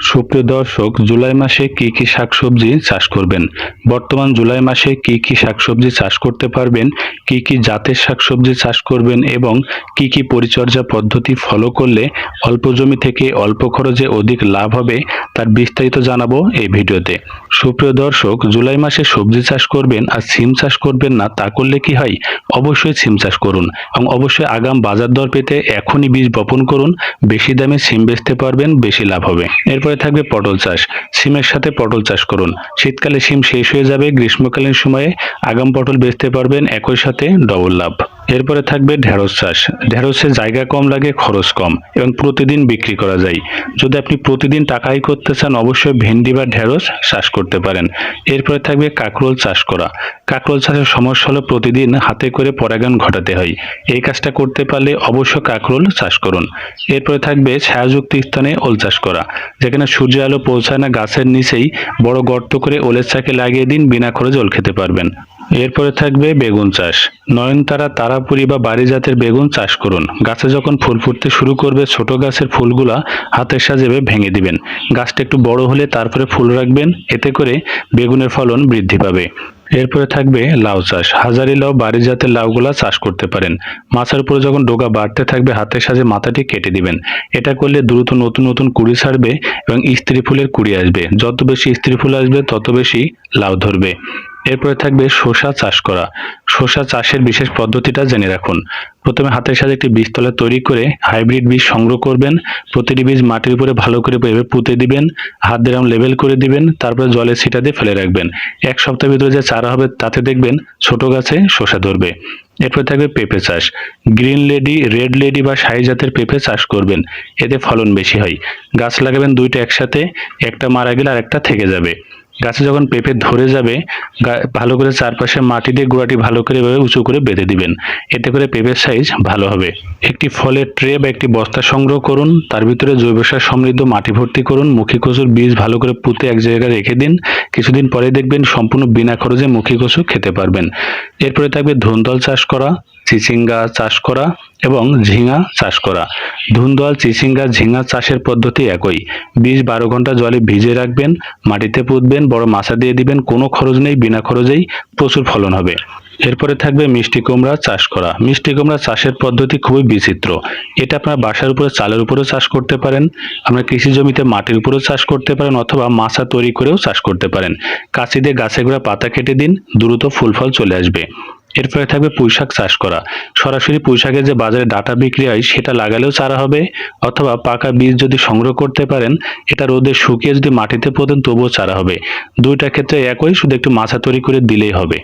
সুপ্রিয় দর্শক, জুলাই মাসে কি কি শাকসবজি চাষ করবেন? বর্তমান জুলাই মাসে কি কি শাকসবজি চাষ করতে পারবেন, কি কি জাতের শাকসবজি চাষ করবেন এবং কি কি পরিচর্যা পদ্ধতি ফলো করলে অল্প জমি থেকে অল্প খরচে অধিক লাভ হবে তার বিস্তারিত জানাবো এই ভিডিওতে। সুপ্রিয় দর্শক, জুলাই মাসে সবজি চাষ করবেন আর সিম চাষ করবেন না তা করলে কি হয়? অবশ্যই সিম চাষ করুন এবং অবশ্যই আগাম বাজার দর পেতে এখনই বীজ বপন করুন। বেশি দামে সিম বেচতে পারবেন, বেশি লাভ হবে। এরপরে থাকবে পটল চাষ। সিমের সাথে পটল চাষ করুন। শীতকালে সিম শেষ হয়ে যাবে, গ্রীষ্মকালীন সময়ে আগাম পটল বেচতে পারবেন, একই সাথে ডবল লাভ। এরপরে থাকবে ঢেঁড়স চাষ। ঢেঁড়সে জায়গা কম লাগে, খরচ কম এবং প্রতিদিন বিক্রি করা যায়। যদি আপনি প্রতিদিন টাকা আয় করতে চান অবশ্যই ভেন্ডি বা ঢেঁড়স চাষ করতে পারেন। এরপরে থাকবে কাঁকরোল চাষ করা। কাঁকরোল চাষের সমস্যা হলো প্রতিদিন হাতে করে পরাগায়ন ঘটাতে হয়। এই কাজটা করতে পারলে অবশ্য কাঁকরোল চাষ করুন। এরপরে থাকবে ছায়াযুক্ত স্থানে ওল চাষ করা। যেখানে সূর্যের আলো পৌঁছায় না, গাছের নিচেই বড় গর্ত করে ওলের চাকে লাগিয়ে দিন, বিনা খরচে ওল খেতে পারবেন। এরপরে থাকবে বেগুন চাষ। নয়নতারা, তারাপুরি বা বাড়ি জাতের বেগুন চাষ করুন। গাছে যখন ফুল ফুটতে শুরু করবে ছোট গাছের ফুলগুলা হাতের সাহায্যে ভেঙে দিবেন। গাছটা একটু বড় হলে তারপরে ফুল রাখবেন, এতে করে বেগুনের ফলন বৃদ্ধি পাবে। এরপরে থাকবে লাউ চাষ। হাজারি লাউ, বাড়ি জাতের লাউগুলা চাষ করতে পারেন। মাচার উপরে যখন ডোগা বাড়তে থাকবে হাতের সাহায্যে মাথাটি কেটে দিবেন। এটা করলে দ্রুত নতুন নতুন কুড়ি ছাড়বে এবং স্ত্রী ফুলের কুড়ি আসবে। যত বেশি স্ত্রী ফুল আসবে তত বেশি লাউ ধরবে। এরপরে থাকবে শসা চাষ করা। শসা চাষের বিশেষ পদ্ধতিটা জেনে রাখুন। প্রথমে হাতের সাথে একটি বীজতলা তৈরি করে হাইব্রিড বীজ সংগ্রহ করবেন। প্রতিটি বীজ মাটির উপরে ভালো করে পুঁতে দিবেন, হাত দিয়ে লেবেল করে দিবেন, তারপরে জলের ছিটা দিয়ে ফেলে রাখবেন। এক সপ্তাহের ভিতরে যে চারা হবে তাতে দেখবেন ছোট গাছে শসা ধরবে। এরপরে থাকবে পেঁপে চাষ। গ্রিন লেডি, রেড লেডি বা শাহী জাতের পেঁপে চাষ করবেন, এতে ফলন বেশি হয়। গাছ লাগাবেন দুইটা একসাথে, একটা মারা গেলে আর একটা থেকে যাবে। গাছে যখন পেঁপে ধরে যাবে ভালো করে চারপাশে মাটি দিয়ে গোড়াটি ভালো করে এভাবে উঁচু করে বেঁধে দিবেন, এতে করে পেঁপের সাইজ ভালো হবে। একটি ফলের ট্রে বা একটি বস্তা সংগ্রহ করুন, তার ভিতরে জৈব সার সমৃদ্ধ মাটি ভর্তি করুন, মুখী কচুর বীজ ভালো করে পুঁতে এক জায়গায় রেখে দিন। কিছুদিন পরে দেখবেন সম্পূর্ণ বিনা খরচে মুখী কচু খেতে পারবেন। এরপরে থাকবে ধুন্দল চাষ করা, চিচিঙ্গা চাষ করা এবং ঝিঙা চাষ করা। ধুন্দল, চিচিঙ্গা, ঝিঙা চাষের পদ্ধতি একই। বীজ 12 ঘন্টা জলে ভিজিয়ে রাখবেন, মাটিতে পুঁতবেন, বড় মাচা দিয়ে দিবেন, কোনো খরচ নেই, বিনা খরচেই প্রচুর ফলন হবে। এরপরে থাকবে মিষ্টি কুমড়া চাষ করা। মিষ্টি কুমড়া চাষের পদ্ধতি খুবই বিচিত্র। এটা আপনার বাসার উপরে, চালের উপরেও চাষ করতে পারেন, আপনার কৃষি জমিতে মাটির উপরেও চাষ করতে পারেন, অথবা মাচা তৈরি করেও চাষ করতে পারেন। কাঁচি দিয়ে গাছে গোড়া পাতা কেটে দিন, দ্রুত ফুল ফল চলে আসবে। এরপরে থাকবে পুঁইশাক চাষ করা। সরাসরি পুঁইশাকের যে বাজারে ডাঁটা বিক্রি হয় সেটা লাগালেও চারা হবে, অথবা পাকা বীজ যদি সংগ্রহ করতে পারেন, এটা রোদে শুকিয়ে যদি মাটিতে পোতেন তবুও চারা হবে। দুইটা ক্ষেত্রে একই, শুধু একটু মাচা তৈরি করে দিলেই হবে।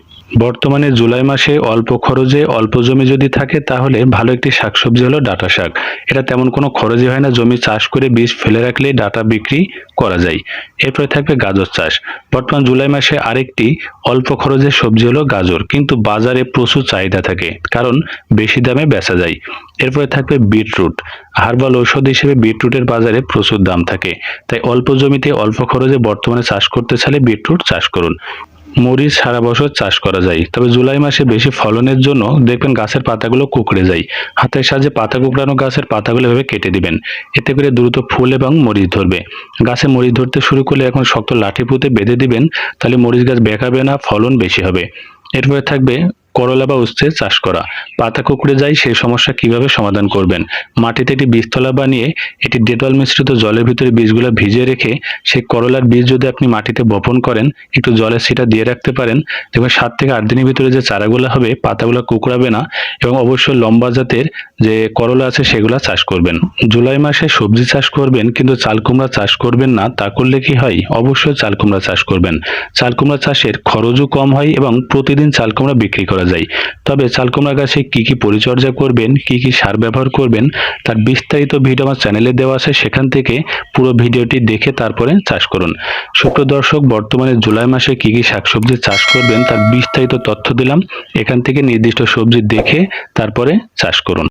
বর্তমানে জুলাই মাসে অল্প খরচে অল্প জমি যদি থাকে তাহলে ভালো একটি শাকসবজি হলো ডাঁটা শাক। এটা তেমন কোনো খরচই হয় না, জমি চাষ করে বীজ ফেলে রাখলেই ডাঁটা বিক্রি করা যায়। এরপরে থাকবে গাজর চাষ। বর্তমান জুলাই মাসে আরেকটি অল্প খরচের সবজি হলো গাজর, কিন্তু বাজারে প্রচুর চাহিদা থাকে কারণ বেশি দামে বেচা যায়। এরপরে থাকবে বিটরুট। হার্বাল ঔষধ হিসেবে বিটরুটের বাজারে প্রচুর দাম থাকে, তাই অল্প জমিতে অল্প খরচে বর্তমানে চাষ করতে চাইলে বিটরুট চাষ করুন। মরিচ সারা বছর চাষ করা যায়, তবে জুলাই মাসে বেশি ফলনের জন্য দেখবেন গাছের পাতাগুলো কুঁকড়ে যায়। হাতের সাহায্যে পাতা কুঁকড়ানো গাছের পাতাগুলো এভাবে কেটে দিবেন, এতে করে দ্রুত ফুল এবং মরিচ ধরবে। গাছে মরিচ ধরতে শুরু করলে এখন শক্ত লাঠি পুঁতে বেঁধে দিবেন, তাহলে মরিচ গাছ বেঁকাবে না, ফলন বেশি হবে। এরপরে থাকবে করলা বা উচ্ছে চাষ করা। পাতা কুঁকড়ে যায়, সেই সমস্যা কিভাবে সমাধান করবেন? মাটিতে একটি বীজতলা বানিয়ে এটি ডেটল মিশ্রিত জলের ভিতরে বীজগুলো ভিজিয়ে রেখে সেই করলার বীজ যদি আপনি মাটিতে বপন করেন, একটু জলের ছিটা দিয়ে রাখতে পারেন, দেখবেন 7 থেকে 8 দিনের ভিতরে যে চারাগুলো হবে পাতাগুলো কুঁকড়াবে না। এবং অবশ্যই লম্বা জাতের যে করলা আছে সেগুলা চাষ করবেন। জুলাই মাসে সবজি চাষ করবেন কিন্তু চাল কুমড়া চাষ করবেন না, তা করলে কি হয়? অবশ্যই চাল কুমড়া চাষ করবেন। চাল কুমড়া চাষের খরচও কম হয় এবং প্রতিদিন চাল কুমড়া বিক্রি করা যায়। তবে চাল কুমড়া গাছে কি কি পরিচর্যা করবেন, কি কি সার ব্যবহার করবেন তার বিস্তারিত ভিডিও আমার চ্যানেলে দেওয়া আছে, সেখান থেকে পুরো ভিডিওটি দেখে তারপরে চাষ করুন। সুপ্রিয় দর্শক, বর্তমানে জুলাই মাসে কি কি শাকসবজি চাষ করবেন তার বিস্তারিত তথ্য দিলাম, এখান থেকে নির্দিষ্ট সবজি দেখে তারপরে চাষ করুন।